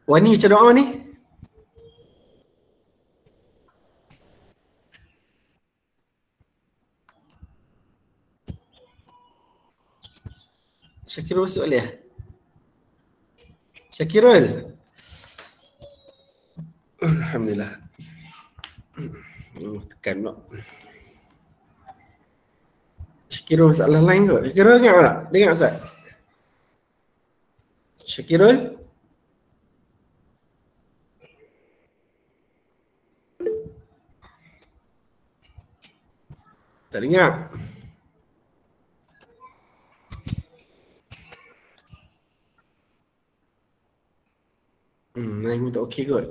Wani baca doa ni. Syakirul masuk boleh? Syakirul. Alhamdulillah. Tekan pula. Syakirul masalah lain kot. Syakirul dengar tak? Dengar Ustaz? Syakirul? Tak dengar. Lain pun tak okey kot.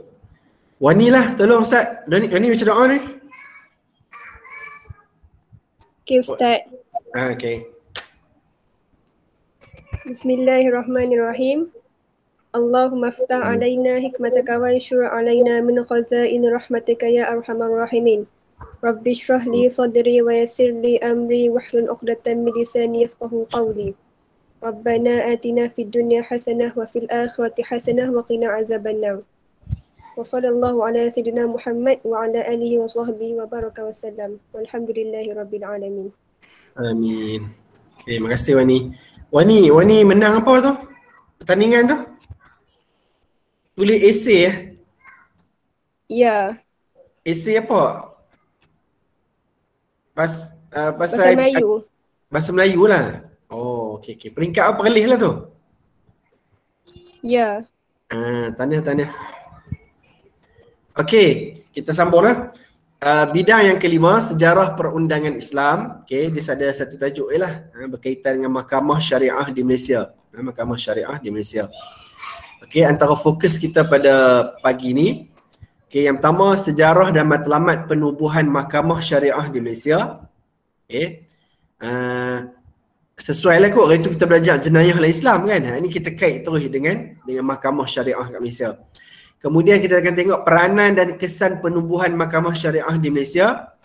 Wani lah, tolong Ustaz. Wani baca doa ni. Okay Ustaz. Okay. Bismillahirrahmanirrahim. Allahumma aftah alaina hikmataka wa anshur alaina min khazain rahmatika ya arhamar rahimin. Rabbi shrah li sadri wa yassir li amri wahlul 'uqdatam min lisani yafqahu qawli. Rabbana atina fid dunya hasanah wa fil akhirati hasanah wa qina azabannar. Wa sallallahu ala sayyidina Muhammad wa ala alihi wa sahbihi wa baraka wa sallam. Walhamdulillahi rabbil alamin. Amin. Okay, terima kasih Wani. Wani menang apa tu? Pertandingan tu? Tulis esei ya? Ya. Esei apa? Bahasa Pasal Melayu. Bahasa Melayu lah. Oh, okey. Peringkat apa kali lah tu? Ya. Tahniah. Okey, kita sambung lah. Bidang yang kelima, sejarah perundangan Islam. Okey, dia ada satu tajuk lah berkaitan dengan Mahkamah Syariah di Malaysia. Mahkamah Syariah di Malaysia. Okey, antara fokus kita pada pagi ni. Okey, yang pertama sejarah dan matlamat penubuhan Mahkamah Syariah di Malaysia. Okey. Sesuai lah kot, hari tu kita belajar jenayah dalam Islam kan. Ini kita kait terus dengan Mahkamah Syariah kat Malaysia. Kemudian kita akan tengok peranan dan kesan penubuhan Mahkamah Syariah di Malaysia.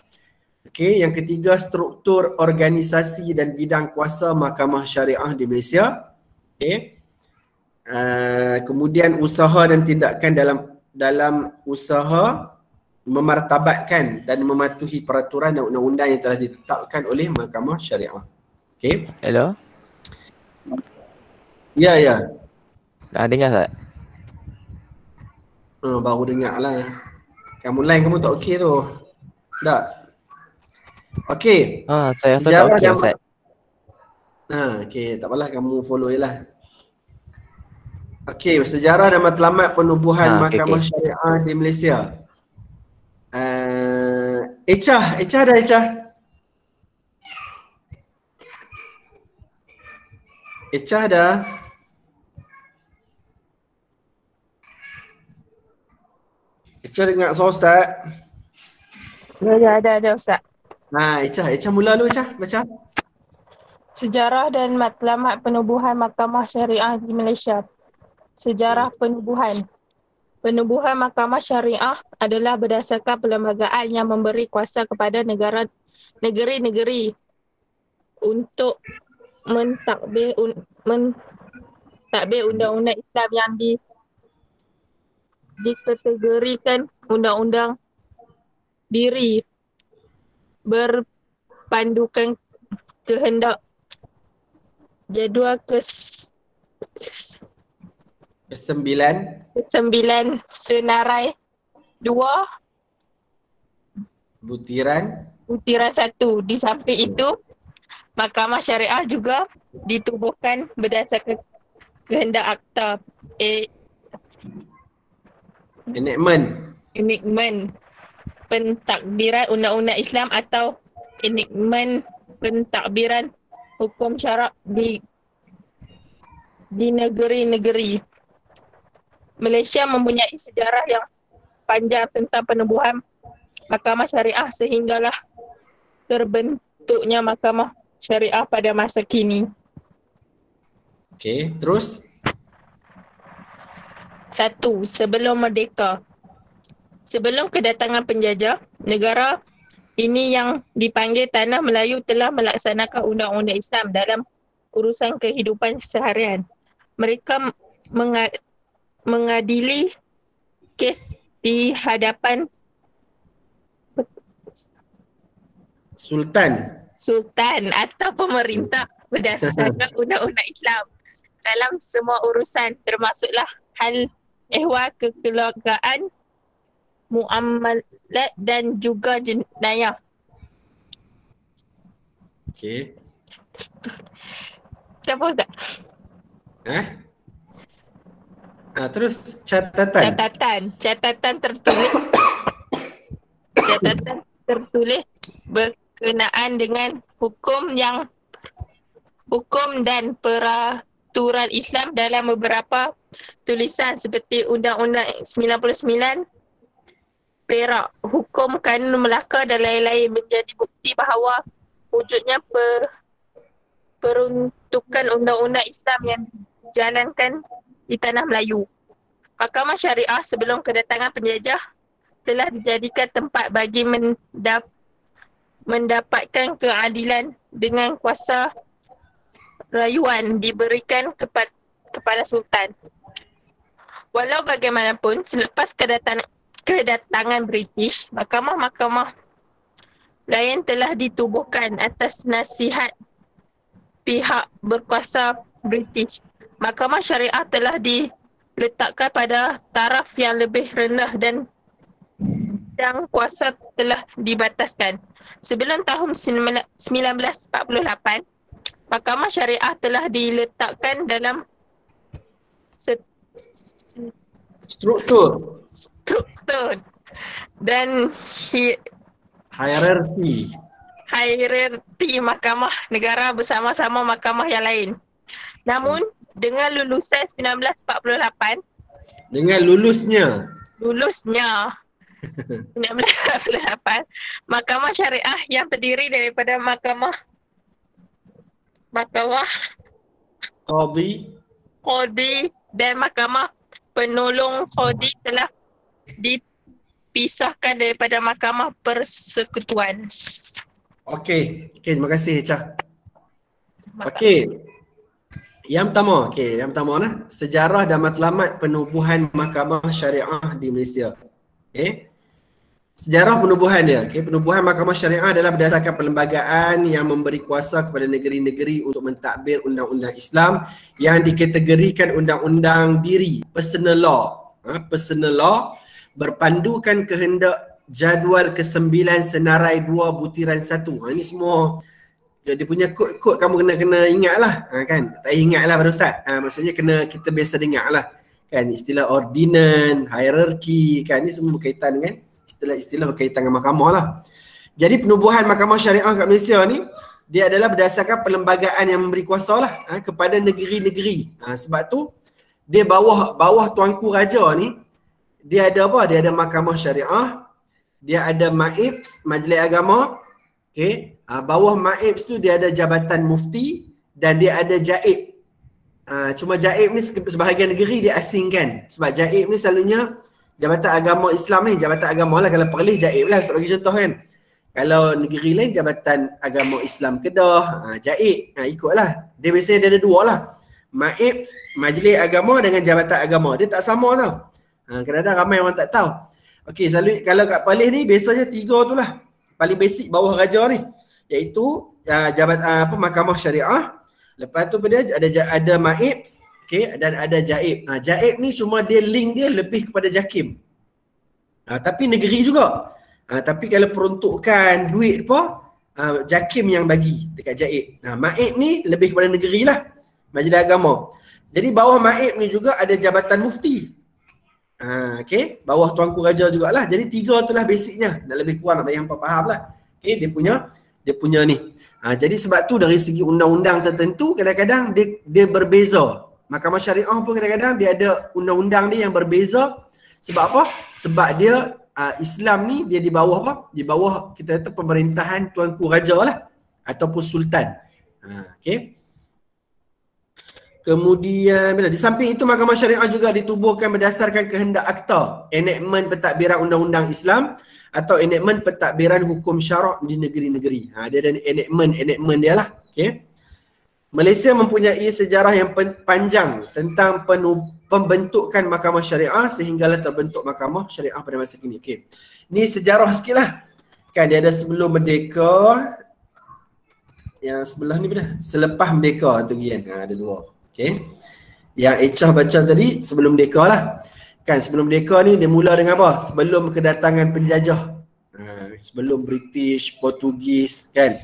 Okey, yang ketiga struktur organisasi dan bidang kuasa Mahkamah Syariah di Malaysia. Okey. Kemudian usaha dan tindakan dalam usaha memartabatkan dan mematuhi peraturan dan undang-undang yang telah ditetapkan oleh Mahkamah Syariah. Okey. Hello. Ya. Dah dengar tak? Baru dengar lah. Kamu line kamu tak okey tu. Tak? Okey. Saya rasa tak okey Ustaz. Okey. Tak apalah, kamu follow je lah. Okey. Sejarah dan matlamat penubuhan Mahkamah Syariah di Malaysia. Echah dah Echah. Echah dah. Echah dengar suara Ustaz? Ya, ada Ustaz. Echah mula dulu Echah, baca. Sejarah dan matlamat penubuhan Mahkamah Syariah di Malaysia. Sejarah penubuhan. Penubuhan Mahkamah Syariah adalah berdasarkan perlembagaan yang memberi kuasa kepada negeri-negeri untuk mentadbir undang-undang Islam yang dikategorikan undang-undang diri berpandukan kehendak jadual ke-9 senarai 2 butiran 1. Di samping itu, Mahkamah Syariah juga ditubuhkan berdasarkan kehendak Akta Enactment Pentadbiran Undang-Undang Islam atau Enactment Pentadbiran Hukum Syarak di negeri-negeri. Malaysia mempunyai sejarah yang panjang tentang penubuhan Mahkamah Syariah sehinggalah terbentuknya Mahkamah Syariah pada masa kini. Okey, terus? 1. Sebelum merdeka. Sebelum kedatangan penjajah, negara ini yang dipanggil Tanah Melayu telah melaksanakan undang-undang Islam dalam urusan kehidupan seharian. Mereka mengadili kes di hadapan Sultan atau pemerintah berdasarkan undang-undang Islam dalam semua urusan, termasuklah hal ehwal kekeluargaan, muamalat dan juga jenayah. Okey. Siapa tak? Terus catatan tertulis berkenaan dengan hukum dan peraturan Islam dalam beberapa tulisan seperti Undang-Undang 99, Perak, Hukum Kanun Melaka dan lain-lain menjadi bukti bahawa wujudnya peruntukan undang-undang Islam yang dijalankan di tanah Melayu. Mahkamah Syariah sebelum kedatangan penjajah telah dijadikan tempat bagi mendapatkan keadilan dengan kuasa rayuan diberikan kepada Sultan. Walau bagaimanapun, selepas kedatangan British, mahkamah-mahkamah lain telah ditubuhkan atas nasihat pihak berkuasa British. Mahkamah Syariah telah diletakkan pada taraf yang lebih rendah dan kuasa telah dibataskan. Sebelum tahun 1948, Mahkamah Syariah telah diletakkan dalam struktur dan hierarki mahkamah negara bersama-sama mahkamah yang lain. Namun dengan lulusan 1948, lulusnya 1948, Mahkamah Syariah yang terdiri daripada mahkamah Qadi dan mahkamah penolong Qadi telah dipisahkan daripada mahkamah persekutuan. Okey, terima kasih Echa. Okey. Yang pertama nah, sejarah dan matlamat penubuhan Mahkamah Syariah di Malaysia. Okey. Sejarah penubuhan dia. Okey, penubuhan Mahkamah Syariah adalah berdasarkan perlembagaan yang memberi kuasa kepada negeri-negeri untuk mentadbir undang-undang Islam yang dikategorikan undang-undang diri, personal law. Personal law berpandukan kehendak jadual ke-9 senarai 2 butiran 1. Ini semua dia punya kod kamu kena ingat lah, kan? Tak ingat lah pada Ustaz. Maksudnya kita biasa dengar lah, kan? Istilah ordinan, hierarki, kan? Ini semua berkaitan dengan istilah-istilah berkaitan dengan mahkamah lah. Jadi penubuhan Mahkamah Syariah kat Malaysia ni, dia adalah berdasarkan perlembagaan yang memberi kuasa lah kepada negeri-negeri. Sebab tu dia bawah Tuanku Raja ni, dia ada apa? Dia ada Mahkamah Syariah, dia ada MAIBS, Majlis Agama. Okay. Bawah MAIBS tu dia ada Jabatan Mufti dan dia ada JAIB. Cuma JAIB ni sebahagian negeri dia asingkan. Sebab JAIB ni selalunya Jabatan Agama Islam ni, Jabatan Agama lah. Kalau Perlis JAIB lah sebagai contoh kan. Kalau negeri lain Jabatan Agama Islam Kedah, JAIB, ikutlah. Dia biasanya dia ada dua lah. MAIBS, Majlis Agama dengan Jabatan Agama. Dia tak sama tau. Kadang-kadang ramai orang tak tahu. Okey, selalu kalau kat Perlis ni biasanya 3 tu lah. Paling basic bawah raja ni, iaitu Mahkamah Syariah. Lepas tu ada MAIBS, okey, dan ada JAIB. JAIB ni cuma dia link dia lebih kepada JAKIM. Tapi negeri juga. Tapi kalau peruntukan duit apa, JAKIM yang bagi dekat JAIB. MAIB ni lebih kepada negeri lah, Majlis Agama. Jadi bawah MAIB ni juga ada Jabatan Mufti. Okey, bawah Tuanku Raja jugalah. Jadi 3 tu lah basicnya. Nak lebih kurang nak bagi hampa faham lah. Okey, dia punya ni. Jadi sebab tu dari segi undang-undang tertentu kadang-kadang dia berbeza. Mahkamah Syariah pun kadang-kadang dia ada undang-undang dia yang berbeza. Sebab apa? Sebab dia Islam ni dia di bawah apa? Di bawah kita kata pemerintahan Tuanku Raja lah ataupun Sultan. Okey. Kemudian di samping itu Mahkamah Syariah juga ditubuhkan berdasarkan kehendak Akta Enakmen Pentadbiran Undang-Undang Islam atau Enakmen Pentadbiran Hukum Syarak di negeri-negeri. Dia ada enakmen dia lah. Okay. Malaysia mempunyai sejarah yang panjang tentang pembentukan mahkamah syariah sehinggalah terbentuk mahkamah syariah pada masa kini. Okey. Ni sejarah sikit lah. Kan dia ada sebelum merdeka, yang sebelah ni pada selepas merdeka tu kan. Ada dua. Okey. Yang Echah baca tadi sebelum merdeka lah. Kan sebelum merdeka ni dia mula dengan apa? Sebelum kedatangan penjajah. Sebelum British, Portugis kan.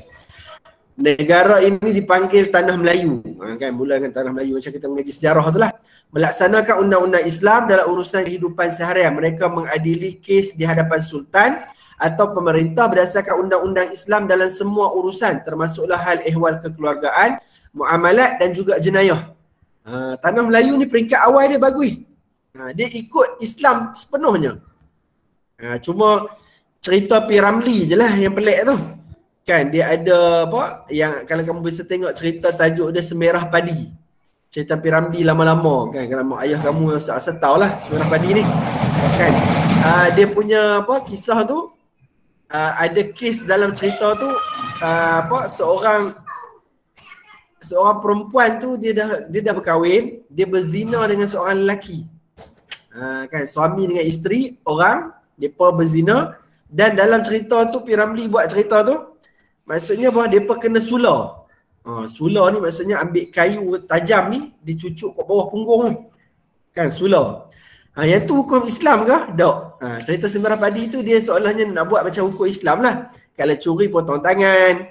Negara ini dipanggil Tanah Melayu. Kan mula dengan Tanah Melayu macam kita mengaji sejarah tu lah. Melaksanakan undang-undang Islam dalam urusan kehidupan seharian. Mereka mengadili kes di hadapan sultan atau pemerintah berdasarkan undang-undang Islam dalam semua urusan, termasuklah hal ehwal kekeluargaan, muamalat dan juga jenayah. Tanah Melayu ni peringkat awal dia bagus. Dia ikut Islam sepenuhnya. Cuma cerita P. Ramlee je lah yang pelik tu. Kan dia ada apa yang kalau kamu bisa tengok cerita tajuk dia Semerah Padi. Cerita P. Ramlee lama-lama kan, kalau ayah kamu asal tahu lah Semerah Padi ni. Kan dia punya apa kisah tu, ada kes dalam cerita tu, seorang perempuan tu dia dah berkahwin, dia berzina dengan seorang lelaki. Kan suami dengan isteri orang depa berzina, dan dalam cerita tu P. Ramlee buat cerita tu maksudnya bahawa depa kena sula. Sula ni maksudnya ambil kayu tajam ni dicucuk kat bawah punggung ni. Kan sula. Yang tu hukum Islam ke? Tak. Cerita Semerah Padi tu dia seolahnya nak buat macam hukum Islam lah. Kalau curi potong tangan.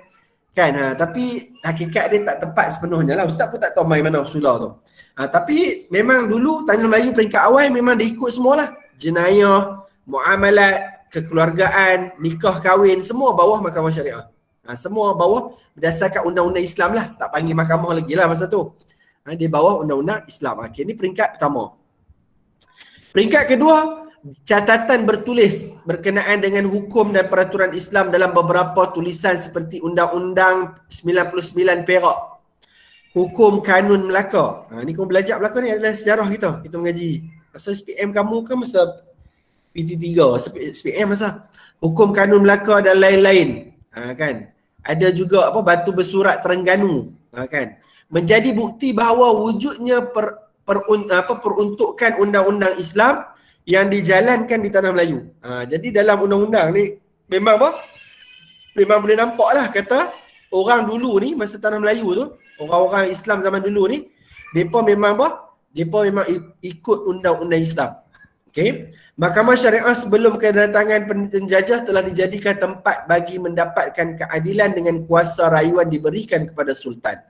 Kan tapi hakikat dia tak tepat sepenuhnya lah. Ustaz pun tak tahu main mana sula tu. Tapi memang dulu Tanah Melayu peringkat awal memang dia ikut semualah. Jenayah, muamalat, kekeluargaan, nikah kahwin, semua bawah mahkamah syariah. Semua bawah berdasarkan undang-undang Islam lah. Tak panggil mahkamah lagi lah masa tu. Dia bawah undang-undang Islam. Okay, ni peringkat pertama. Peringkat kedua, catatan bertulis berkenaan dengan hukum dan peraturan Islam dalam beberapa tulisan seperti Undang-Undang 99 Perak, Hukum Kanun Melaka. Ni kamu belajar Melaka ni adalah sejarah kita. Kita mengaji. Masa SPM kamu kan masa PT3, SPM masa Hukum Kanun Melaka dan lain-lain. Kan? Ada juga Batu Bersurat Terengganu. Kan? Menjadi bukti bahawa wujudnya peruntukan undang-undang Islam yang dijalankan di Tanah Melayu. Jadi dalam undang-undang ni memang memang boleh nampak lah kata orang dulu ni masa Tanah Melayu tu, orang-orang Islam zaman dulu ni, mereka memang ikut undang-undang Islam. Okay. Mahkamah Syariah sebelum kedatangan penjajah telah dijadikan tempat bagi mendapatkan keadilan dengan kuasa rayuan diberikan kepada Sultan.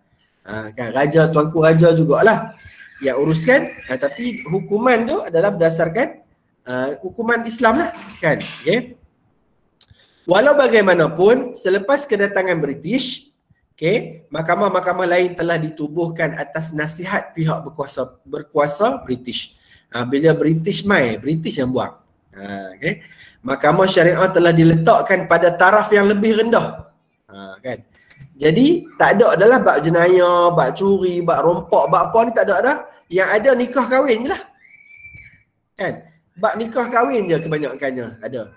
Kan raja, tuanku raja jugalah yang uruskan. Tapi hukuman tu adalah berdasarkan hukuman Islam lah. Kan? Okay. Walau bagaimanapun, selepas kedatangan British, okay, mahkamah-mahkamah lain telah ditubuhkan atas nasihat pihak berkuasa British. Bila British British yang buat. Okay. Mahkamah Syariah telah diletakkan pada taraf yang lebih rendah. Kan. Jadi tak ada adalah bab jenayah, bab curi, bab rompak, bab apa ni tak ada dah. Yang ada nikah kahwin je lah. Kan. Bab nikah kahwin je kebanyakannya ada.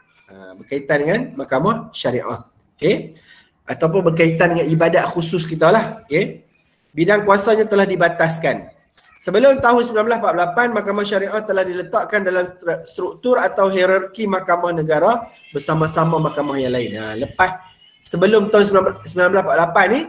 Berkaitan dengan Mahkamah Syariah. Okay. Ataupun berkaitan dengan ibadat khusus kita lah. Okay. Bidang kuasanya telah dibataskan. Sebelum tahun 1948, Mahkamah Syariah telah diletakkan dalam struktur atau hierarki mahkamah negara bersama-sama mahkamah yang lain. Sebelum tahun 1948 ni,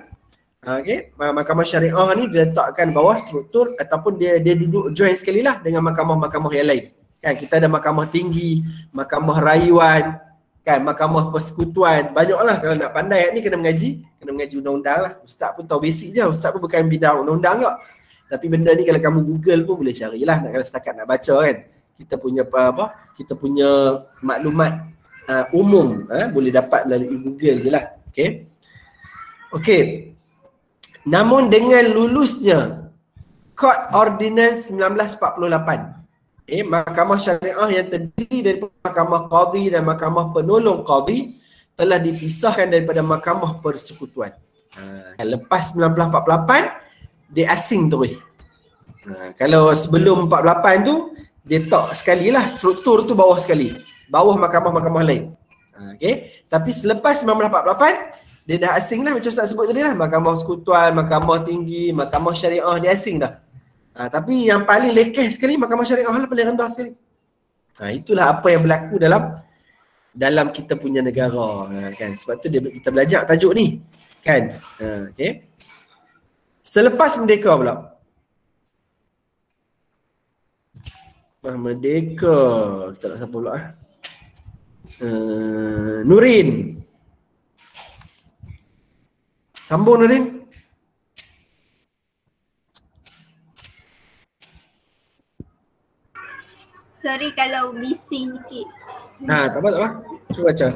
okay, Mahkamah Syariah ni diletakkan bawah struktur ataupun dia duduk join sekali lah dengan mahkamah-mahkamah yang lain. Kan kita ada mahkamah tinggi, mahkamah rayuan, kan mahkamah persekutuan. Banyaklah kalau nak pandai ni kena mengaji undang-undang lah. Ustaz pun tahu basic je, ustaz pun bukan bidang undang-undang tak. Tapi benda ni kalau kamu Google pun boleh carilah, kalau setakat nak baca kan. Kita punya kita punya maklumat umum boleh dapat melalui Google je lah. Okey. Namun dengan lulusnya Code Ordinance 1948, Mahkamah Syariah yang terdiri daripada Mahkamah Qadhi dan Mahkamah Penolong Qadhi telah dipisahkan daripada Mahkamah Persekutuan. Lepas 1948 dia asing terus. Kalau sebelum 48 tu dia tak sekali lah, struktur tu bawah sekali, bawah mahkamah-mahkamah lain. Okay. Tapi selepas 1948 Dia dah asing lah macam Ustaz sebut tadi lah. Mahkamah Persekutuan, Mahkamah Tinggi, Mahkamah Syariah, dia asing dah. Tapi yang paling lekeh sekali Mahkamah Syariah lah, paling rendah sekali. Itulah apa yang berlaku dalam kita punya negara, kan. Sebab tu kita belajar tajuk ni, kan. Okay. Selepas merdeka pula. Merdeka, kita nak siapa pula? Nurin. Sambung Nurin. Sorry kalau bising sikit. Tak apa. Cuba baca.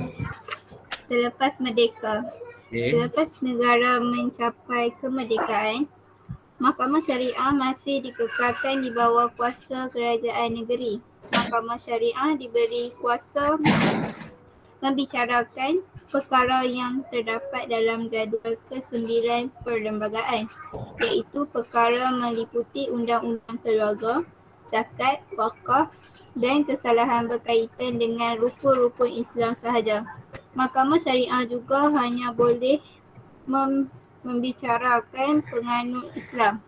Selepas merdeka. Okay. Selepas negara mencapai kemerdekaan, Mahkamah Syariah masih dikekalkan di bawah kuasa kerajaan negeri. Mahkamah Syariah diberi kuasa membicarakan perkara yang terdapat dalam jadual ke-9 perlembagaan, iaitu perkara meliputi undang-undang keluarga, zakat, wakaf dan kesalahan berkaitan dengan rukun-rukun Islam sahaja. Mahkamah Syariah juga hanya boleh membicarakan penganut Islam.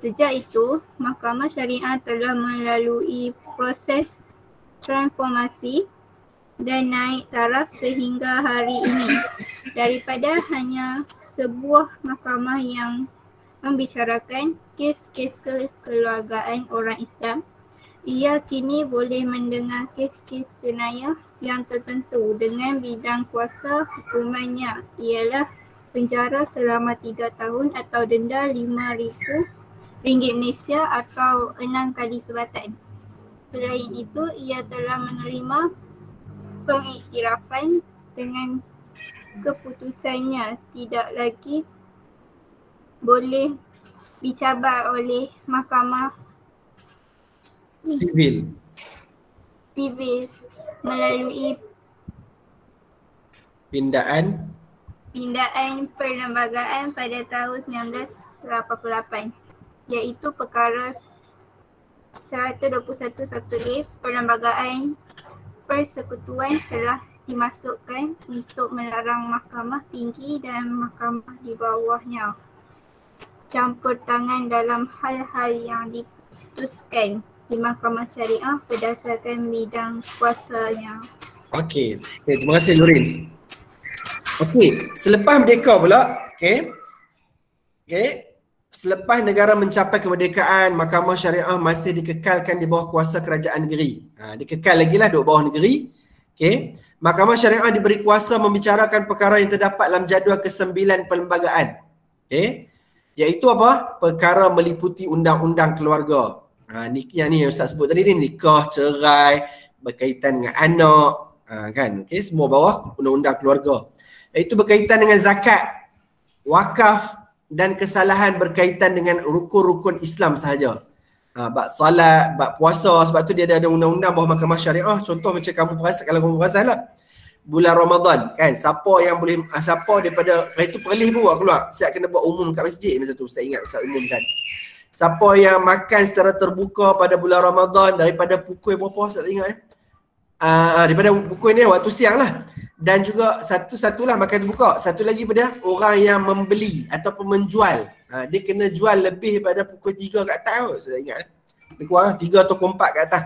Sejak itu, Mahkamah Syariah telah melalui proses transformasi dan naik taraf sehingga hari ini. Daripada hanya sebuah mahkamah yang membicarakan kes-kes kekeluargaan orang Islam, ia kini boleh mendengar kes-kes jenayah yang tertentu dengan bidang kuasa hukumannya ialah penjara selama 3 tahun atau denda RM5,000 Malaysia atau 6 kali sebatan. Selain itu, ia telah menerima pengiktirafan dengan keputusannya tidak lagi boleh dicabar oleh mahkamah Sivil melalui pindaan perlembagaan pada tahun 1988, iaitu perkara 121(1)A. Perlembagaan Persekutuan telah dimasukkan untuk melarang Mahkamah Tinggi dan Mahkamah di bawahnya campur tangan dalam hal-hal yang diputuskan di Mahkamah Syariah berdasarkan bidang kuasanya. Okey, terima kasih Nurin. Okey, selepas merdeka pula, okey. Selepas negara mencapai kemerdekaan, Mahkamah Syariah masih dikekalkan di bawah kuasa kerajaan negeri. Dikekal lagi lah duduk bawah negeri. Okey. Mahkamah Syariah diberi kuasa membicarakan perkara yang terdapat dalam jadual ke-9 perlembagaan. Okey. Iaitu apa? Perkara meliputi undang-undang keluarga. Yang ni Ustaz sebut tadi ni, nikah, cerai, berkaitan dengan anak, kan? Okey, semua bawah undang-undang keluarga. Iaitu berkaitan dengan zakat, wakaf dan kesalahan berkaitan dengan rukun-rukun Islam sahaja. Bab salat, bab puasa, sebab tu dia ada undang-undang bawah Mahkamah Syariah. Contoh macam kamu perasan, kalau kamu perasan lah, bulan Ramadan kan, siapa yang boleh, siapa daripada itu perlis pun buat keluar, siap kena buat umum kat masjid masa tu, Ustaz ingat Ustaz umumkan. Siapa yang makan secara terbuka pada bulan Ramadan daripada pukul berapa Ustaz ingat daripada pukul ni waktu siang lah. Dan juga satulah makan terbuka. Satu lagi pada orang yang membeli ataupun menjual. Dia kena jual lebih pada pukul 3 kat atas kot. Saya ingat. Lebih kurang 3 atau 4 kat atas.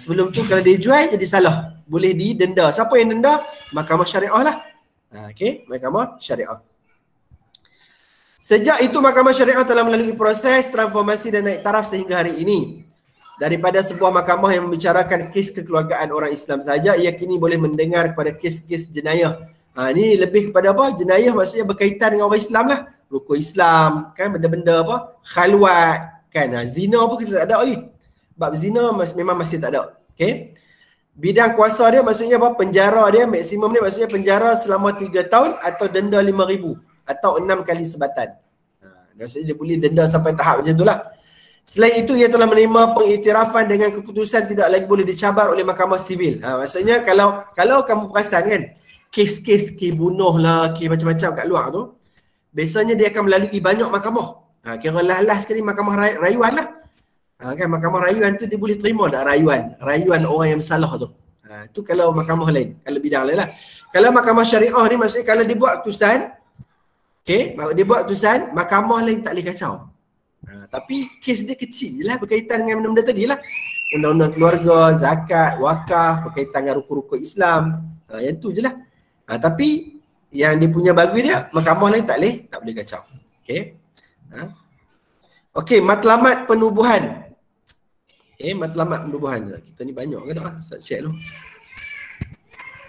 Sebelum tu kalau dia jual jadi salah. Boleh didenda. Siapa yang denda? Mahkamah Syariah lah. Okey, Mahkamah Syariah. Sejak itu Mahkamah Syariah telah melalui proses transformasi dan naik taraf sehingga hari ini. Daripada sebuah mahkamah yang membicarakan kes kekeluargaan orang Islam saja, ia kini boleh mendengar kepada kes-kes jenayah. Ini lebih kepada apa? Jenayah maksudnya berkaitan dengan orang Islam lah. Rukun Islam, kan, benda-benda apa? Khalwat, kan. Zina pun kita tak ada lagi. Bab zina memang masih tak ada. Okay. Bidang kuasa dia maksudnya apa? Penjara dia maksimum dia maksudnya penjara selama 3 tahun atau denda RM5,000 atau 6 kali sebatan. Maksudnya dia boleh denda sampai tahap macam tu lah. Selain itu, ia telah menerima pengiktirafan dengan keputusan tidak lagi boleh dicabar oleh mahkamah sivil. Maksudnya kalau kamu perasan kan, kes-kes bunuh lah, kes macam-macam kat luar tu, biasanya dia akan melalui banyak mahkamah. Kira last sekali mahkamah rayuan lah. Kan mahkamah rayuan tu dia boleh terima tak rayuan orang yang bersalah tu. Itu kalau mahkamah lain, kalau bidang lain lah. Kalau mahkamah syariah ni maksudnya kalau dia buat keputusan, okey, dia buat keputusan, mahkamah lain tak boleh kacau. Tapi kes dia kecil lah berkaitan dengan benda-benda tadi lah. Undang-undang keluarga, zakat, wakaf, berkaitan dengan rukun-rukun Islam. Yang tu je lah. Tapi yang dia punya bagi dia, mahkamah lain tak boleh kacau. Okey. Okey, matlamat penubuhan. Matlamat penubuhan. Kita ni banyak ke tak? Ustaz check dulu.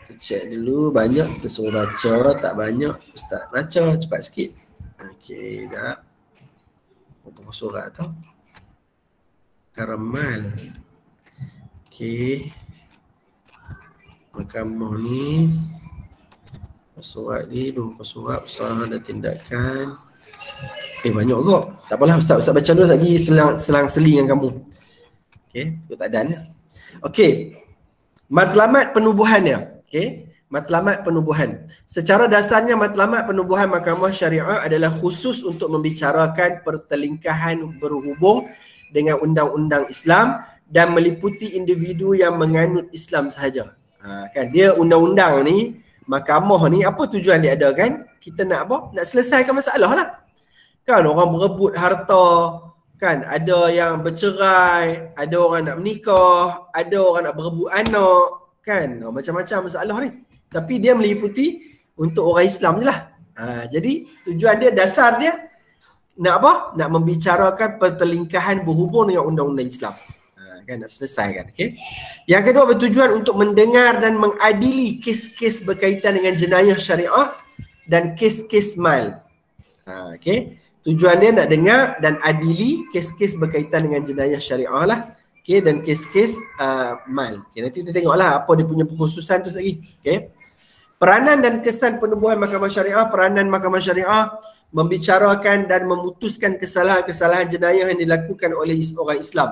Kita check dulu. Banyak kita suruh baca. Tak banyak. Ustaz baca cepat sikit. Okey, dah. Berapa surat tau? Karamal. Okey. Mahkamah ni. Surat ni. 20 surat. Usaha dan tindakan. Banyak kot. Tak apalah Ustaz baca dulu lagi selang-seling dengan kamu. Okey, ikut takdan. Okey. Matlamat penubuhannya. Okey. Matlamat penubuhan. Secara dasarnya matlamat penubuhan mahkamah syariah adalah khusus untuk membicarakan pertelingkahan berhubung dengan undang-undang Islam dan meliputi individu yang menganut Islam sahaja. Kan dia undang-undang ni, mahkamah ni apa tujuan dia ada kan? Kita nak apa? Nak selesaikan masalah lah. Kan orang berebut harta, kan ada yang bercerai, ada orang nak menikah, ada orang nak berebut anak, kan macam-macam masalah ni. Tapi dia meliputi untuk orang Islam je lah. Jadi tujuan dia, dasar dia nak apa? Nak membicarakan pertelingkahan berhubung dengan undang-undang Islam. Kan nak selesaikan. Okay? Yang kedua bertujuan untuk mendengar dan mengadili kes-kes berkaitan dengan jenayah syariah dan kes-kes mal. Okay? Tujuan dia nak dengar dan adili kes-kes berkaitan dengan jenayah syariah lah. Okay, dan kes-kes mal. Okay, nanti kita tengoklah apa dia punya khususan tu lagi. Okay. Peranan dan kesan penubuhan mahkamah syariah. Peranan mahkamah syariah membicarakan dan memutuskan kesalahan-kesalahan jenayah yang dilakukan oleh orang Islam.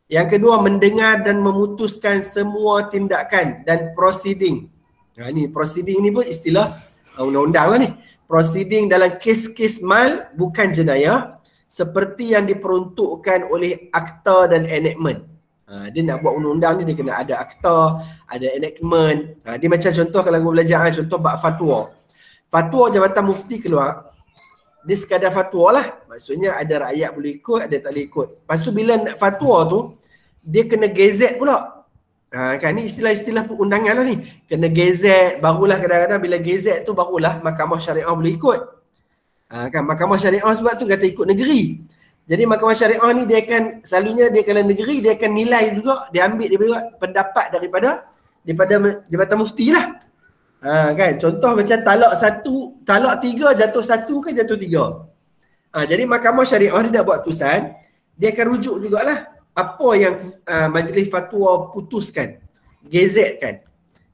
Yang kedua, mendengar dan memutuskan semua tindakan dan proceeding. Ini proceeding ni pun istilah undang-undang lah ni. Proceeding dalam kes-kes mal bukan jenayah seperti yang diperuntukkan oleh akta dan enactment. Dia nak buat undang-undang ni dia kena ada akta, ada enactment. Dia macam contoh kalau aku belajar contoh bab fatwa. Fatwa Jabatan Mufti keluar, dia sekadar fatwa lah. Maksudnya ada rakyat boleh ikut, ada tak boleh ikut. Lepas tu bila nak fatwa tu, dia kena gazette pula. Kan ni istilah-istilah undangan lah ni. Kena gazette, barulah kadang-kadang bila gazette tu barulah mahkamah syariah boleh ikut. Kan mahkamah syariah sebab tu kata ikut negeri. Jadi mahkamah syariah ni dia akan selalunya dia kalau negeri dia akan nilai juga, dia ambil dia juga pendapat daripada Jabatan Mufti lah. Kan contoh macam talak 3 jatuh 1 ke jatuh 3. Jadi mahkamah syariah ni dah buat keputusan, dia akan rujuk jugalah apa yang majlis fatwa putuskan, gazetkan.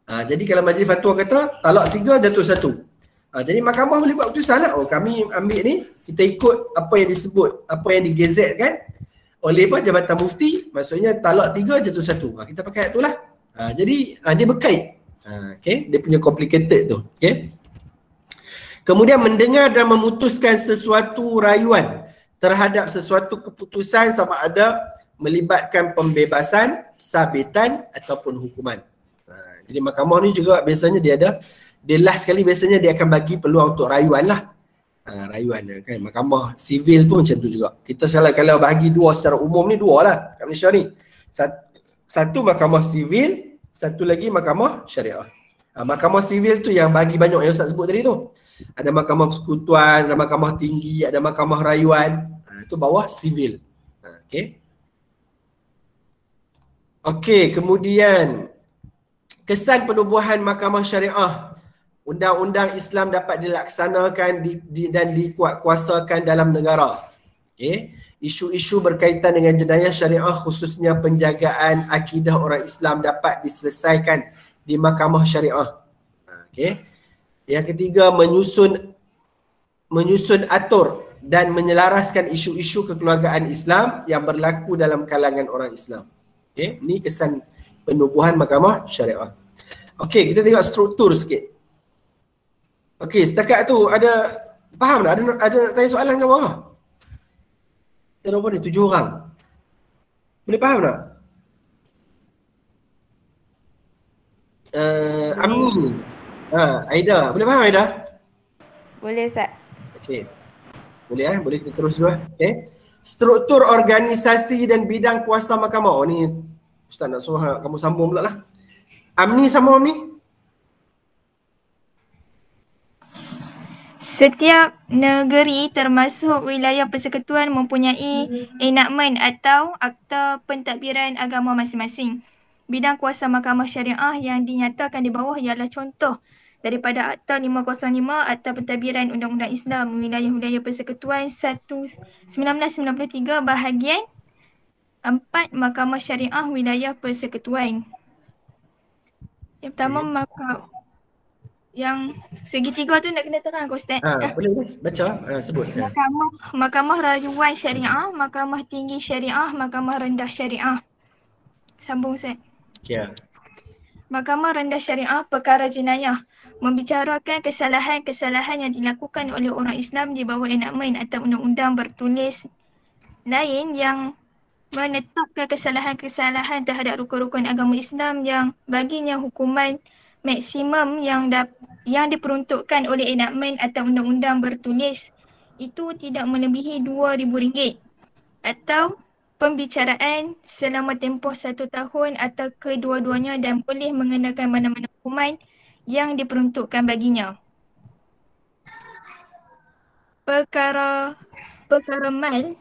Jadi kalau majlis fatwa kata talak 3 jatuh 1. Jadi mahkamah boleh buat keputusan lah. Kami ambil ni, kita ikut apa yang disebut, apa yang digazetkan oleh Jabatan Mufti, maksudnya talak 3 jatuh 1. Kita pakai tu lah. Jadi dia berkait. Okay? Dia punya complicated tu. Okay? Kemudian mendengar dan memutuskan sesuatu rayuan terhadap sesuatu keputusan sama ada melibatkan pembebasan, sabitan ataupun hukuman. Jadi mahkamah ni juga biasanya dia last sekali biasanya dia akan bagi peluang untuk rayuan lah. Rayuan kan. Mahkamah sivil pun macam tu juga. Kita kalau bagi dua secara umum ni dua lah kat Malaysia ni. Satu mahkamah sivil, satu lagi mahkamah syariah. Mahkamah sivil tu yang bagi banyak yang Ustaz sebut tadi tu. Ada mahkamah persekutuan, ada mahkamah tinggi, ada mahkamah rayuan. Itu bawah sivil. Okay. Okey, kemudian kesan penubuhan mahkamah syariah. Undang-undang Islam dapat dilaksanakan dan dikuatkuasakan dalam negara. Okay. Isu-isu berkaitan dengan jenayah syariah khususnya penjagaan akidah orang Islam dapat diselesaikan di mahkamah syariah. Okay. Yang ketiga, menyusun atur dan menyelaraskan isu-isu kekeluargaan Islam yang berlaku dalam kalangan orang Islam. Okay, ni kesan penubuhan mahkamah syariah. Okey, kita tengok struktur sikit. Okey, setakat tu ada faham tak? Ada nak tanya soalan ke bawah? Kita berapa ni? 7 orang. Boleh faham tak? Amni. Aida, boleh faham Aida? Boleh Ustaz. Okey. Boleh boleh kita terus dulu. Okey. Struktur organisasi dan bidang kuasa mahkamah. Oh ni Ustaz nak suruh kamu sambung pula lah. Amni sama Amni? Setiap negeri termasuk wilayah persekutuan mempunyai enakmen atau akta pentadbiran agama masing-masing. Bidang kuasa mahkamah syariah yang dinyatakan di bawah ialah contoh daripada Akta 505 Akta Pentadbiran Undang-Undang Islam Wilayah-Wilayah Persekutuan 1993 bahagian 4 Mahkamah Syariah Wilayah Persekutuan. Yang pertama yang segitiga tu nak kena terang ke Ustaz? Boleh baca, sebut. Mahkamah Rayuan Syariah, Mahkamah Tinggi Syariah, Mahkamah Rendah Syariah. Sambung Ustaz. Ya. Mahkamah Rendah Syariah Perkara Jenayah membicarakan kesalahan-kesalahan yang dilakukan oleh orang Islam di bawah enakmen atau undang-undang bertulis lain yang menetapkan kesalahan-kesalahan terhadap rukun-rukun agama Islam yang baginya hukuman maksimum yang diperuntukkan oleh enakmen atau undang-undang bertulis itu tidak melebihi RM2,000 atau pembicaraan selama tempoh 1 tahun atau kedua-duanya dan boleh mengenakan mana-mana hukuman yang diperuntukkan baginya. Perkara mal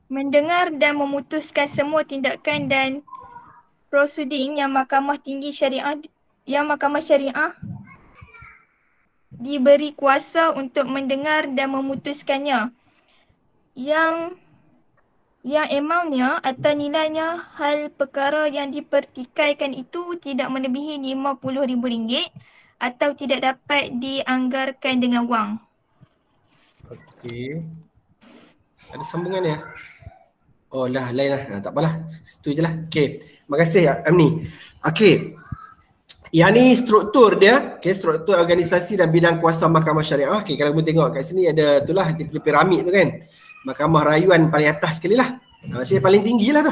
mendengar dan memutuskan semua tindakan dan prosiding yang Mahkamah Syariah diberi kuasa untuk mendengar dan memutuskannya. Yang amountnya atau nilainya hal perkara yang dipertikaikan itu tidak melebihi RM50,000 atau tidak dapat dianggarkan dengan wang. Okey. Ada sambungan ya? Oh lah, lain lah. Tak apalah. Situ je lah. Okey. Terima kasih Amni. Okey. Yang ni struktur dia, struktur organisasi dan bidang kuasa mahkamah syariah. Okey, kalau kamu tengok kat sini ada itulah di piramid tu kan. Mahkamah rayuan paling atas sekali lah. Maksudnya paling tinggi lah tu.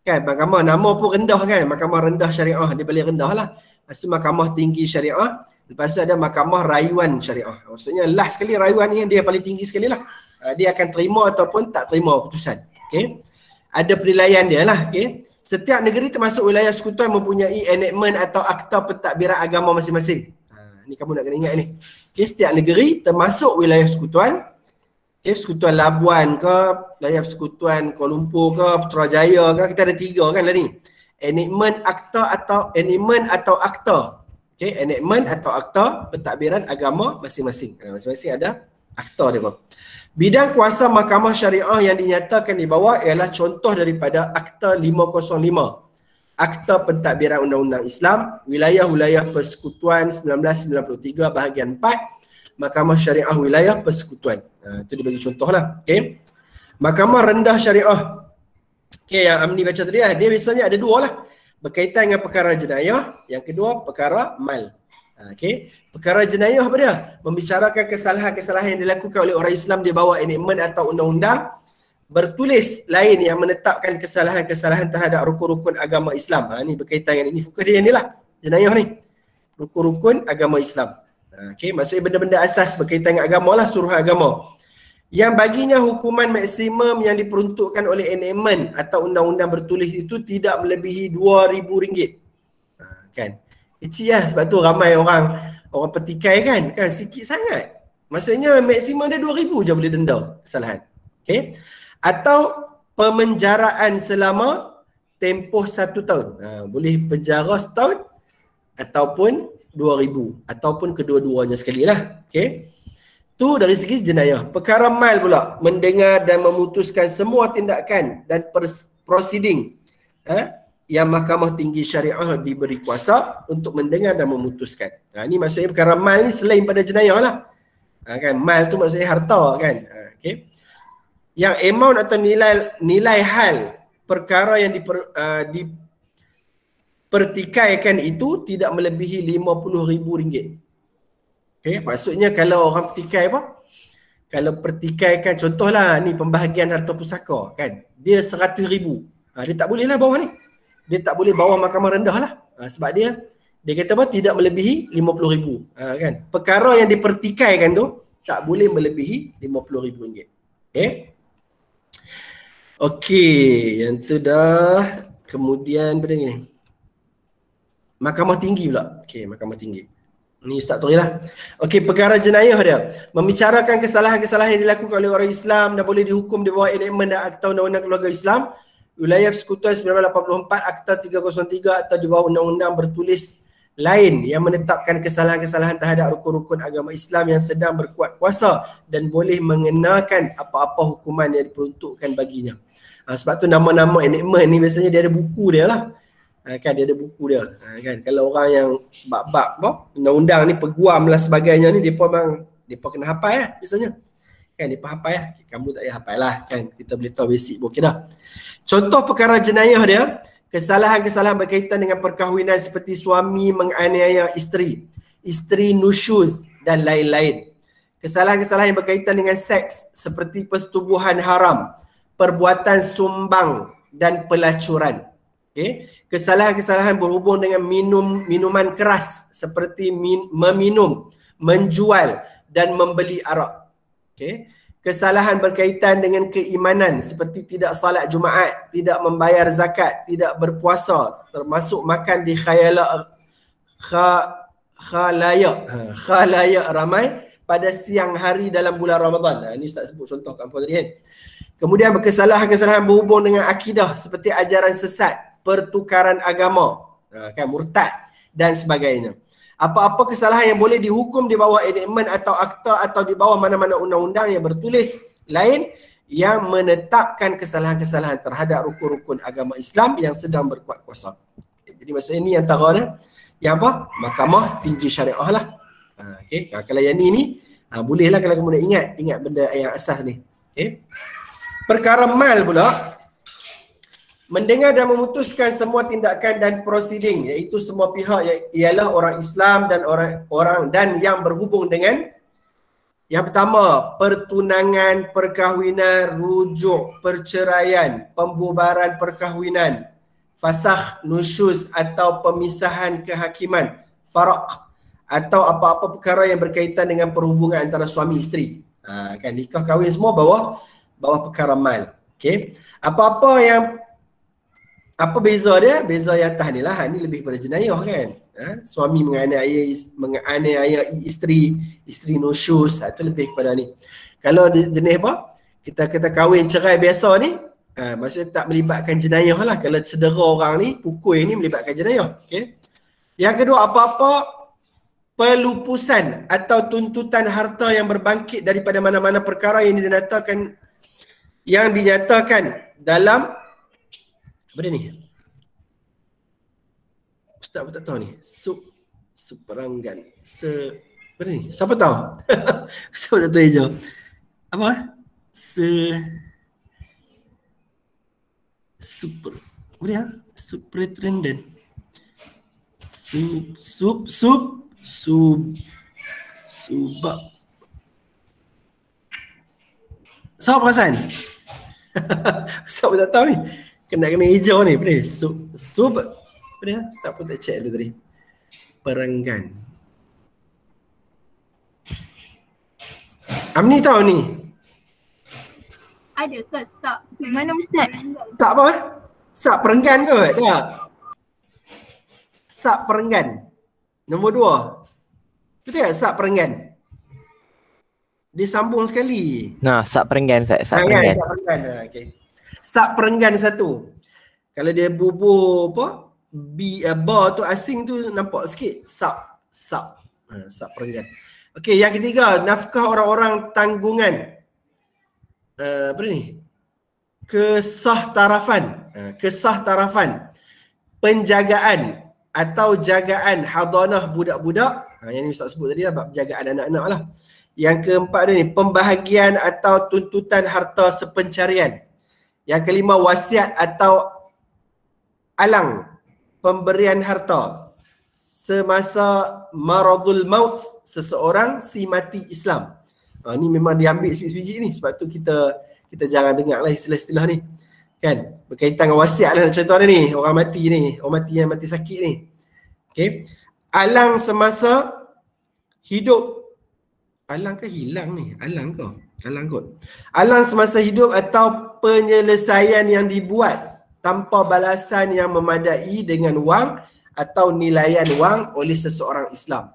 Kan, mahkamah nama pun rendah kan. Mahkamah rendah syariah, dia paling rendah lah. Lepas tu mahkamah tinggi syariah. Lepas tu ada mahkamah rayuan syariah. Maksudnya last sekali rayuan ni dia paling tinggi sekali lah. Dia akan terima ataupun tak terima keputusan. Okay. Ada penilaian dia lah. Okay. Setiap negeri termasuk wilayah sekutuan mempunyai enactment atau akta pentadbiran agama masing-masing. Ni kamu nak kena ingat ni. Okay. Setiap negeri termasuk wilayah sekutuan. Okay, Persekutuan Labuan ke, wilayah Persekutuan Kuala Lumpur ke, Putrajaya ke, kita ada 3 kan lah ni. Enactment atau akta. Okay, enactment atau akta pentadbiran agama masing-masing. Masing-masing ada akta dia pun. Bidang kuasa mahkamah syariah yang dinyatakan di bawah ialah contoh daripada Akta 505. Akta Pentadbiran Undang-Undang Islam, Wilayah-Wilayah Persekutuan 1993 bahagian 4. Mahkamah Syariah Wilayah Persekutuan. Itu dia bagi contoh lah. Okay. Mahkamah Rendah Syariah. Okay, yang Amni baca tadi lah. Dia biasanya ada 2 lah. Berkaitan dengan perkara jenayah. Yang kedua, perkara mal. Okay. Perkara jenayah apa dia? Membicarakan kesalahan-kesalahan yang dilakukan oleh orang Islam di bawah enactment atau undang-undang bertulis lain yang menetapkan kesalahan-kesalahan terhadap rukun-rukun agama Islam. Ni berkaitan dengan ini. Fokus dia ni lah. Jenayah ni. Rukun-rukun agama Islam. Okay, maksudnya benda-benda asas berkaitan dengan agama lah, suruhan agama. Yang baginya hukuman maksimum yang diperuntukkan oleh enactment atau undang-undang bertulis itu tidak melebihi RM2,000. Kan? Kecil lah, sebab tu ramai orang petikai kan sikit sangat. Maksudnya maksimum dia RM2,000 je boleh denda kesalahan. Okay? Atau pemenjaraan selama tempoh 1 tahun. Boleh penjara setahun ataupun RM2,000 ataupun kedua-duanya sekali lah. Okay. Tu dari segi jenayah. Perkara mal pula, mendengar dan memutuskan semua tindakan dan proceeding yang Mahkamah Tinggi Syariah diberi kuasa untuk mendengar dan memutuskan. Ni maksudnya perkara mal ni selain pada jenayah lah. Kan, mal tu maksudnya harta kan. Okay. Yang amount atau nilai hal perkara yang pertikaikan itu tidak melebihi RM50,000. Okay, maksudnya kalau orang pertikai apa? Kalau pertikaikan, contohlah ni pembahagian harta pusaka kan, dia RM100,000. Dia tak boleh lah bawah ni. Dia tak boleh bawah mahkamah rendah lah. Sebab dia Dia kata apa? Tidak melebihi 50,000. Kan? Perkara yang dipertikaikan tu tak boleh melebihi RM50,000. Okay. Okey, yang tu dah. Kemudian pada ni. Mahkamah tinggi pula. Okey, mahkamah tinggi. Ni Ustaz tulis lah. Okey, perkara jenayah dia. Membicarakan kesalahan-kesalahan yang dilakukan oleh orang Islam dan boleh dihukum di bawah enakmen dan Akta Undang-Undang Keluarga Islam. Wilayah Persekutuan 1984, Akta 303 atau di bawah undang-undang bertulis lain yang menetapkan kesalahan-kesalahan terhadap rukun-rukun agama Islam yang sedang berkuat kuasa dan boleh mengenakan apa-apa hukuman yang diperuntukkan baginya. Sebab tu nama-nama enactment ni biasanya dia ada buku dia lah. Kan dia ada buku dia. Kan kalau orang yang bab-bab undang-undang ni peguam lah sebagainya ni depa kena hafal lah biasanya. Kan depa hafal lah. Kamu tak payah hafal lah kan. Kita boleh tahu basic pun okey dah. Contoh perkara jenayah dia, kesalahan-kesalahan berkaitan dengan perkahwinan seperti suami menganiaya isteri nusyuz dan lain-lain. Kesalahan-kesalahan yang berkaitan dengan seks seperti persetubuhan haram, perbuatan sumbang dan pelacuran. Okay. Kesalahan-kesalahan berhubung dengan minuman keras seperti meminum, menjual dan membeli arak. Okay. Kesalahan berkaitan dengan keimanan seperti tidak salat Jumaat, tidak membayar zakat, tidak berpuasa, termasuk makan di khalayak ramai pada siang hari dalam bulan Ramadan. Ini Ustaz sebut contoh kat tadi kan. Kemudian kesalahan-kesalahan berhubung dengan akidah seperti ajaran sesat, pertukaran agama, kan murtad dan sebagainya. Apa-apa kesalahan yang boleh dihukum di bawah enactment atau akta atau di bawah mana-mana undang-undang yang bertulis lain yang menetapkan kesalahan-kesalahan terhadap rukun-rukun agama Islam yang sedang berkuat kuasa. Jadi maksudnya ni antara yang apa? Mahkamah tinggi syariah lah. Okay. Kalau yang ni bolehlah kalau kamu nak ingat benda yang asas ni. Okay. Perkara mal pula, mendengar dan memutuskan semua tindakan dan prosiding, iaitu semua pihak ialah orang Islam dan orang dan yang berhubung dengan yang pertama, pertunangan, perkahwinan, rujuk, perceraian, pembubaran perkahwinan, fasakh, nusyuz atau pemisahan kehakiman, faraq atau apa-apa perkara yang berkaitan dengan perhubungan antara suami isteri. Kan nikah kahwin semua bawah perkara mal. Okey. Apa beza dia? Beza yang atas ni lah. Ni lebih pada jenayah kan. Suami menganiaya isteri nusyuz, itu lebih kepada ni. Kalau jenis apa? Kita kahwin cerai biasa ni, maksudnya tak melibatkan jenayah lah. Kalau cedera orang ni, pukul ni melibatkan jenayah. Okay. Yang kedua, apa-apa pelupusan atau tuntutan harta yang berbangkit daripada mana-mana perkara yang dinyatakan dalam apa ni? Ustaz pun tak tahu ni. Superanggan. Apa ni? Siapa tahu? Siapa tak tahu hijau? Apa? Apa dia? Superintendent. Subak. Siapa perasan? Siapa tak tahu ni? Kena hijau ni. Apa ni? Apa dia? Ustaz pun tak check dulu tadi. Perenggan. Amni tahu ni? Ada ke sak? Mana Ustaz? Tak apa? Sak perenggan ke? Tak. Sak perenggan. Nombor 2. Betul tak sak perenggan? Dia sambung sekali. Nah, sak perenggan Ustaz. Sak perenggan. Sak perenggan. Okay. Sak perenggan satu. Kalau dia bubuh apa? Ba tu asing tu nampak sikit. Sak perenggan. Okey, yang ketiga, nafkah orang-orang tanggungan. Apa ni? Kesahtarafan. Penjagaan atau jagaan hadanah budak-budak. Yang ni Ustaz sebut tadi lah, bab penjagaan anak-anak lah. Yang keempat ni, pembahagian atau tuntutan harta sepencarian. Yang kelima, wasiat atau alang pemberian harta semasa maradul maut seseorang si mati Islam. Ni memang diambil sebiji-biji ni, sebab tu kita jangan dengar lah istilah-istilah ni. Kan? Berkaitan dengan wasiat lah cerita ni, orang mati ni, orang mati yang mati sakit ni. Okay. alang semasa hidup. Alang ke hilang ni? Alang ke? Alang kot. Alang semasa hidup atau penyelesaian yang dibuat tanpa balasan yang memadai dengan wang atau nilaian wang oleh seseorang Islam.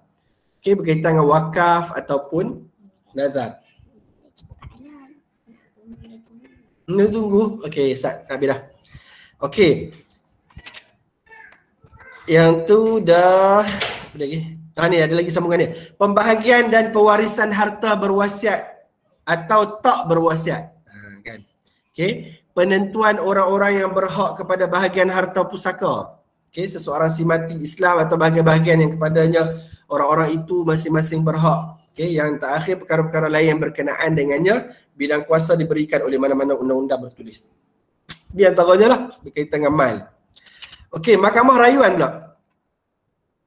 Okey, berkaitan dengan wakaf ataupun nazar. Tunggu. Okey, habis dah. Okey. Yang tu dah apa lagi? Ni ada lagi sambungan ni. Pembahagian dan pewarisan harta berwasiat atau tak berwasiat. Kan. Okey, penentuan orang-orang yang berhak kepada bahagian harta pusaka. Okey, seseorang si mati Islam atau bahagian-bahagian yang kepadanya orang-orang itu masing-masing berhak. Okey, yang terakhir perkara-perkara lain yang berkenaan dengannya, bidang kuasa diberikan oleh mana-mana undang-undang bertulis. Di antaranya lah berkaitan dengan mal. Okey, Mahkamah Rayuan pula.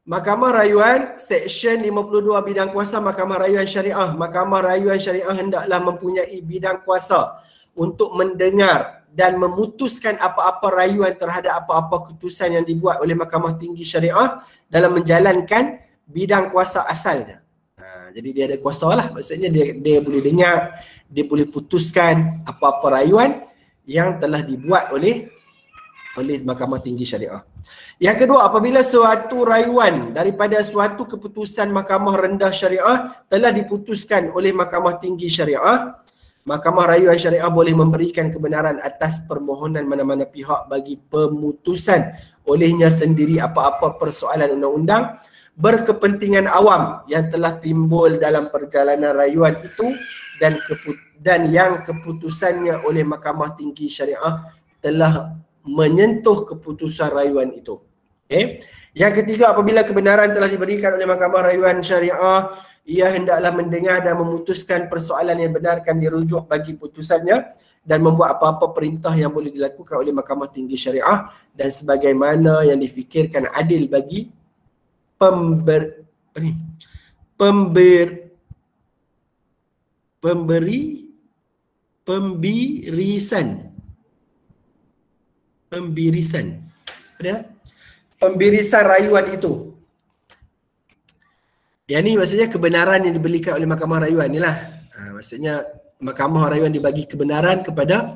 Mahkamah Rayuan Seksyen 52 bidang kuasa Mahkamah Rayuan Syariah. Mahkamah Rayuan Syariah hendaklah mempunyai bidang kuasa untuk mendengar dan memutuskan apa-apa rayuan terhadap apa-apa keputusan yang dibuat oleh Mahkamah Tinggi Syariah dalam menjalankan bidang kuasa asalnya. Jadi dia ada kuasa lah. Maksudnya dia boleh dengar, dia boleh putuskan apa-apa rayuan yang telah dibuat oleh Mahkamah Tinggi Syariah. Yang kedua, apabila suatu rayuan daripada suatu keputusan Mahkamah Rendah Syariah telah diputuskan oleh Mahkamah Tinggi Syariah, Mahkamah Rayuan Syariah boleh memberikan kebenaran atas permohonan mana-mana pihak bagi pemutusan olehnya sendiri apa-apa persoalan undang-undang berkepentingan awam yang telah timbul dalam perjalanan rayuan itu dan yang keputusannya oleh Mahkamah Tinggi Syariah telah menyentuh keputusan rayuan itu. Okay. Yang ketiga, apabila kebenaran telah diberikan oleh Mahkamah Rayuan Syariah, ia hendaklah mendengar dan memutuskan persoalan yang benarkan dirujuk bagi putusannya dan membuat apa-apa perintah yang boleh dilakukan oleh Mahkamah Tinggi Syariah dan sebagaimana yang difikirkan adil bagi pembirisan rayuan itu. Yang ni maksudnya kebenaran yang diberikan oleh Mahkamah Rayuan ni lah. Maksudnya Mahkamah Rayuan dibagi kebenaran kepada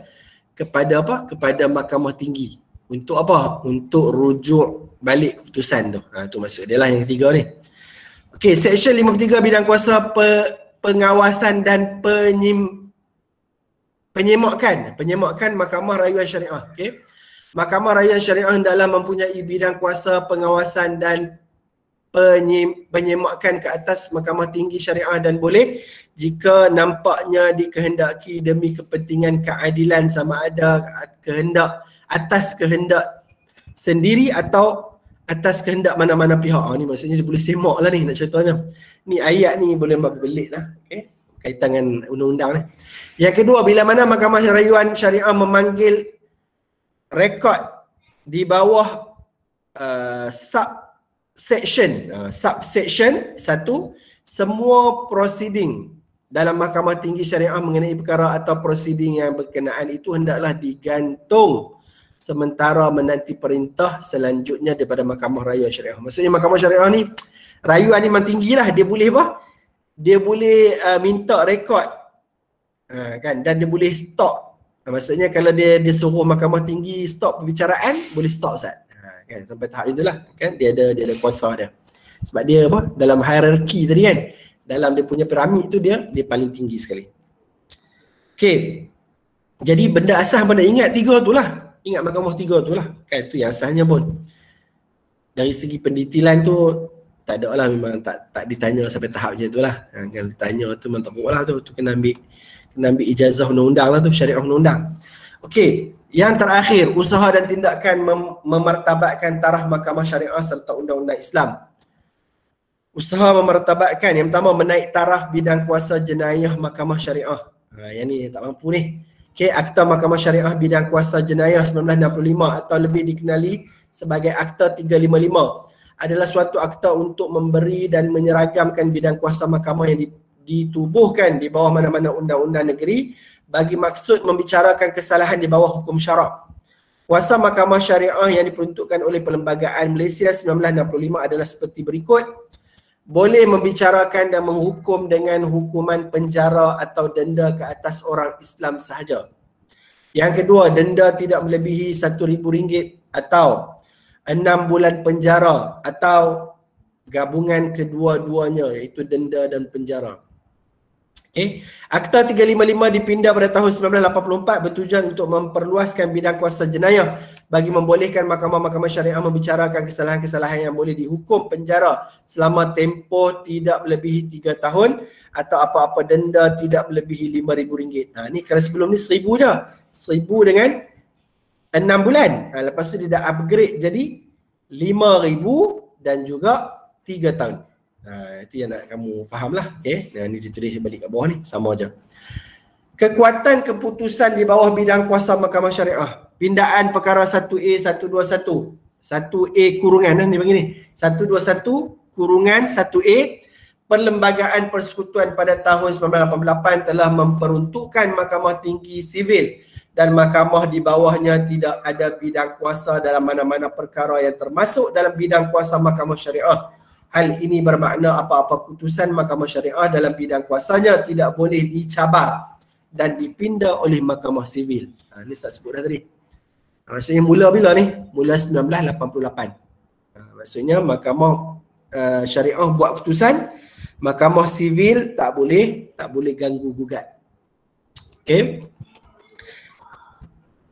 apa? Kepada Mahkamah Tinggi. Untuk apa? Untuk rujuk balik keputusan tu. Tu maksud dia lah yang ketiga ni. Okey, Seksyen 53 bidang kuasa pengawasan dan penyemakan Mahkamah Rayuan Syariah. Okey. Mahkamah Rayuan Syariah hendaklah mempunyai bidang kuasa pengawasan dan penyemakan ke atas Mahkamah Tinggi Syariah dan boleh jika nampaknya dikehendaki demi kepentingan keadilan sama ada atas kehendak sendiri atau atas kehendak mana-mana pihak. Ni maksudnya dia boleh semak lah ni nak ceritanya. Ni ayat ni boleh berbelit lah. Okay. Kaitan dengan undang-undang ni. Yang kedua, bila mana Mahkamah Rayuan Syariah memanggil rekod di bawah subsection 1, semua proceeding dalam Mahkamah Tinggi Syariah mengenai perkara atau proceeding yang berkenaan itu hendaklah digantung sementara menanti perintah selanjutnya daripada Mahkamah Rayuan Syariah. Maksudnya Mahkamah Syariah ni, rayuan ni memang tinggi lah. Dia boleh apa? Dia boleh minta rekod kan, dan dia boleh stop. Maksudnya kalau dia suruh Mahkamah Tinggi stop perbicaraan, boleh stop Ustaz. Kan, sampai tahap itulah kan, dia ada kuasa dia. Sebab dia apa? Dalam hierarki tadi kan, dalam dia punya piramid tu dia paling tinggi sekali. Okey. Jadi benda asas mana ingat tiga tu lah. Ingat Mahkamah tiga tu lah. Kan tu yang asasnya pun. Dari segi pendetilan tu tak ada lah, memang tak ditanya sampai tahap macam tu lah. Kalau ditanya tu memang teruk lah tu kena ambil ijazah undang-undang lah tu, syariah undang-undang. Okey, yang terakhir, usaha dan tindakan memartabatkan taraf Mahkamah Syariah serta undang-undang Islam. Usaha memartabatkan, yang pertama menaik taraf bidang kuasa jenayah Mahkamah Syariah. Yang ni tak mampu ni. Okey, Akta Mahkamah Syariah bidang kuasa jenayah 1965 atau lebih dikenali sebagai Akta 355 adalah suatu akta untuk memberi dan menyeragamkan bidang kuasa mahkamah yang ditubuhkan di bawah mana-mana undang-undang negeri bagi maksud membicarakan kesalahan di bawah hukum syarak. Kuasa mahkamah syariah yang diperuntukkan oleh Perlembagaan Malaysia 1965 adalah seperti berikut. Boleh membicarakan dan menghukum dengan hukuman penjara atau denda ke atas orang Islam sahaja. Yang kedua, denda tidak melebihi RM1,000 atau 6 bulan penjara atau gabungan kedua-duanya, iaitu denda dan penjara. Okay. Akta 355 dipindah pada tahun 1984 bertujuan untuk memperluaskan bidang kuasa jenayah bagi membolehkan mahkamah-mahkamah syariah membicarakan kesalahan-kesalahan yang boleh dihukum penjara selama tempoh tidak melebihi 3 tahun atau apa-apa denda tidak melebihi RM5,000. Ni kalau sebelum ni 1,000 je. 1,000 dengan 6 bulan. Lepas tu dia dah upgrade jadi 5,000 dan juga 3 tahun. Itu yang nak kamu faham lah. Okay. Ni dia tulis balik kat bawah ni. Sama je. Kekuatan keputusan di bawah bidang kuasa mahkamah syariah. Pindaan perkara 1A 121. 1A kurungan ni bagi ni. 121 kurungan 1A. Perlembagaan Persekutuan pada tahun 1988 telah memperuntukkan Mahkamah Tinggi Sivil dan mahkamah di bawahnya tidak ada bidang kuasa dalam mana-mana perkara yang termasuk dalam bidang kuasa mahkamah syariah. Hal ini bermakna apa-apa keputusan mahkamah syariah dalam bidang kuasanya tidak boleh dicabar dan dipindah oleh mahkamah sivil. Ni Ustaz sebut dah tadi. Maksudnya mula bila ni? Mula 1988. Maksudnya mahkamah syariah buat keputusan, mahkamah sivil tak boleh ganggu gugat. Okey.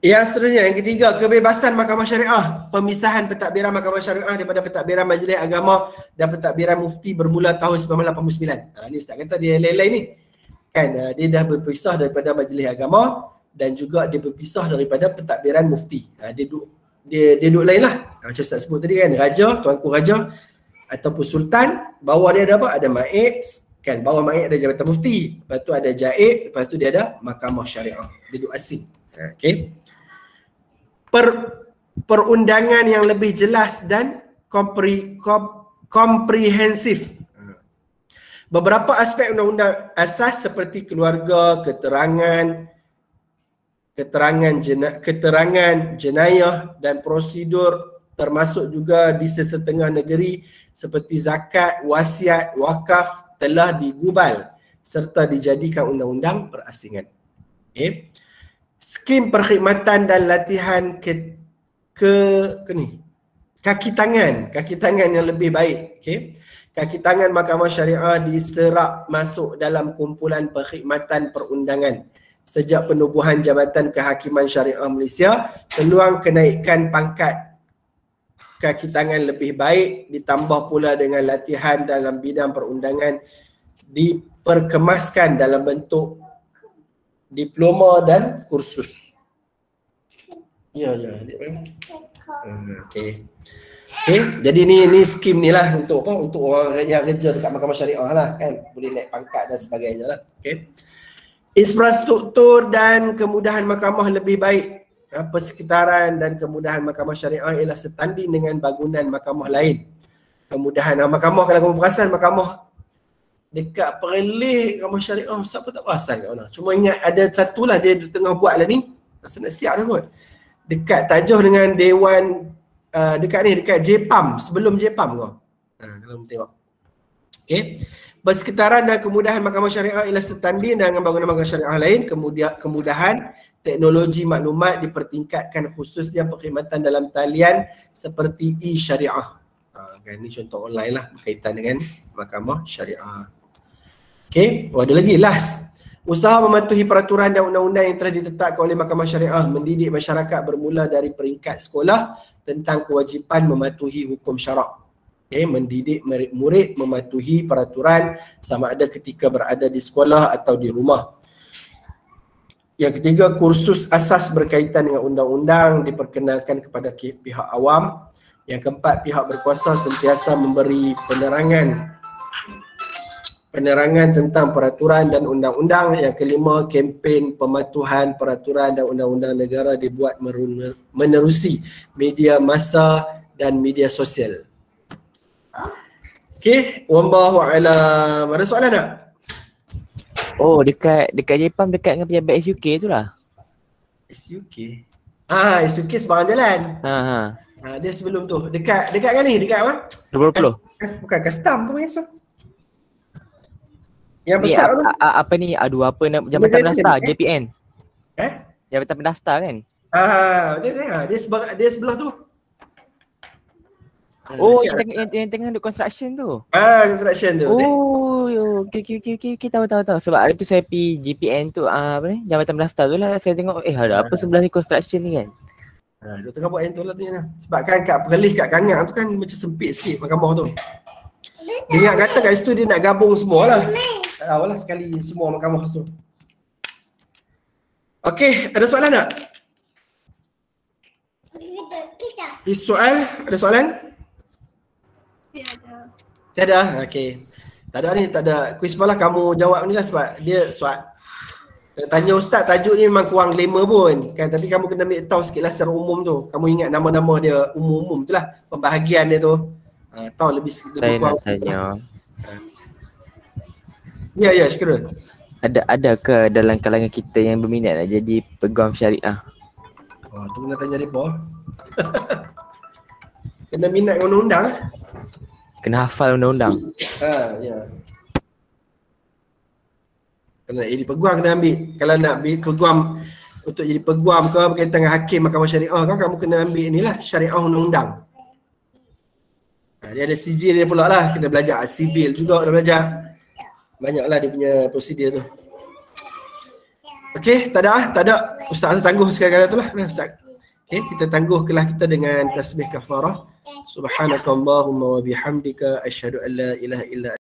Yang seterusnya, yang ketiga, kebebasan mahkamah syariah. Pemisahan pentadbiran mahkamah syariah daripada pentadbiran majlis agama dan pentadbiran mufti bermula tahun 1989. Ni Ustaz kata dia lain-lain ni. Kan dia dah berpisah daripada majlis agama dan juga dia berpisah daripada pentadbiran mufti. Dia duduk lain lah. Macam Ustaz sebut tadi kan, raja, tuanku raja ataupun sultan, bawah dia ada apa? Ada maib, kan bawah maib ada jabatan mufti, lepas tu ada jaib, lepas tu dia ada mahkamah syariah. Dia duduk asing. Okey. Perundangan yang lebih jelas dan komprehensif. Beberapa aspek undang-undang asas seperti keluarga, keterangan jenayah dan prosedur termasuk juga di sesetengah negeri seperti zakat, wasiat, wakaf telah digubal serta dijadikan undang-undang perasingan. Okay. Skim perkhidmatan dan latihan kaki tangan yang lebih baik. Okay. Kaki tangan mahkamah syariah diserap masuk dalam kumpulan perkhidmatan perundangan. Sejak penubuhan Jabatan Kehakiman Syariah Malaysia, peluang kenaikan pangkat kaki tangan lebih baik ditambah pula dengan latihan dalam bidang perundangan diperkemaskan dalam bentuk diploma dan kursus. Okey. Jadi ni skim ni lah untuk apa? Untuk orang yang kerja dekat mahkamah syariah lah kan. Boleh naik pangkat dan sebagainya lah. Okey. Infrastruktur dan kemudahan mahkamah lebih baik. Persekitaran dan kemudahan mahkamah syariah ialah setanding dengan bangunan mahkamah lain. Kemudahan mahkamah, kalau kamu perasan mahkamah dekat Perlis mahkamah syariah, siapa tak perasan kat mana. Cuma ingat ada satu lah dia tengah buat lah ni. Rasa nak siap dah kot. Dekat Tajuh dengan Dewan dekat JPAM, sebelum JPAM kau. Kalau tengok. Okey. Persekitaran dan kemudahan mahkamah syariah ialah setanding dengan bangunan mahkamah syariah lain. Kemudahan teknologi maklumat dipertingkatkan khususnya perkhidmatan dalam talian seperti e-syariah. Kan ni contoh online lah berkaitan dengan mahkamah syariah. Okey, ada lagi last. Usaha mematuhi peraturan dan undang-undang yang telah ditetapkan oleh mahkamah syariah mendidik masyarakat bermula dari peringkat sekolah tentang kewajipan mematuhi hukum syarak. Okay, mendidik murid mematuhi peraturan sama ada ketika berada di sekolah atau di rumah. Yang ketiga, kursus asas berkaitan dengan undang-undang diperkenalkan kepada pihak awam. Yang keempat, pihak berkuasa sentiasa memberi penerangan tentang peraturan dan undang-undang. Yang kelima, kempen pematuhan peraturan dan undang-undang negara dibuat menerusi media massa dan media sosial. Okey, wallahu a'lam. Ada soalan tak? Oh, dekat JPAM dekat dengan pejabat SUK tu lah. SUK? Isu kes barang jalan. Ha. Dia sebelum tu. Dekat kan ni, dekat apa? 20. Bukan custom tu punya so. Yang Ni besar tu. apa ni? Aduh, apa nama Jabatan Pendaftar, JPN. Jabatan Pendaftar kan? Betul. Dia sebelah tu. Oh, yang tengah duk construction tu. Construction tu. Oh, okey, tahu. Sebab hari tu saya pergi JPN tu, apa ni? Jabatan Pendaftar tu lah, saya tengok ada apa sebelah ni construction ni kan. Dia tengah buat yang tu lah tu ya. Sebab kan kat Perlis kat Kangak tu kan macam sempit sikit mahkamah tu. Dia nak kata kat situ dia nak gabung semua lah. Tak tahulah sekali semua mahkamah tu. Okey, ada soalan tak? Ada soalan? Tiada. Okey. Tak ada kuis malah kamu jawab ni lah sebab dia soal tanya ustaz tajuk ni memang kurang glamour pun kan, tapi kamu kena ambil tahu sikitlah secara umum tu. Kamu ingat nama-nama dia umum-umum tu lah, pembahagian dia tu. Tahu lebih Saya kurang. nak tanya. Ya, Syukurul. Ada ke dalam kalangan kita yang berminat nak jadi peguam syariah? Tu kena tanya mereka. Kena minat dengan undang-undang. Kena hafal undang-undang. Ya. Kena jadi peguam kena ambil. Kalau nak ambil peguam untuk jadi peguam ke berkaitan dengan hakim mahkamah syariah kan, kamu kena ambil inilah syariah undang-undang. Dia ada sijil dia pula lah, kena belajar sivil juga, kena belajar. Banyaklah dia punya prosedur tu. Okey, tak ada. Ustaz tangguh sekali-kali tu lah. Ustaz. Okey, kita tangguhkanlah kita dengan tasbih kafarah. Subhanakallahumma wa bihamdika asyhadu an la ilaha illa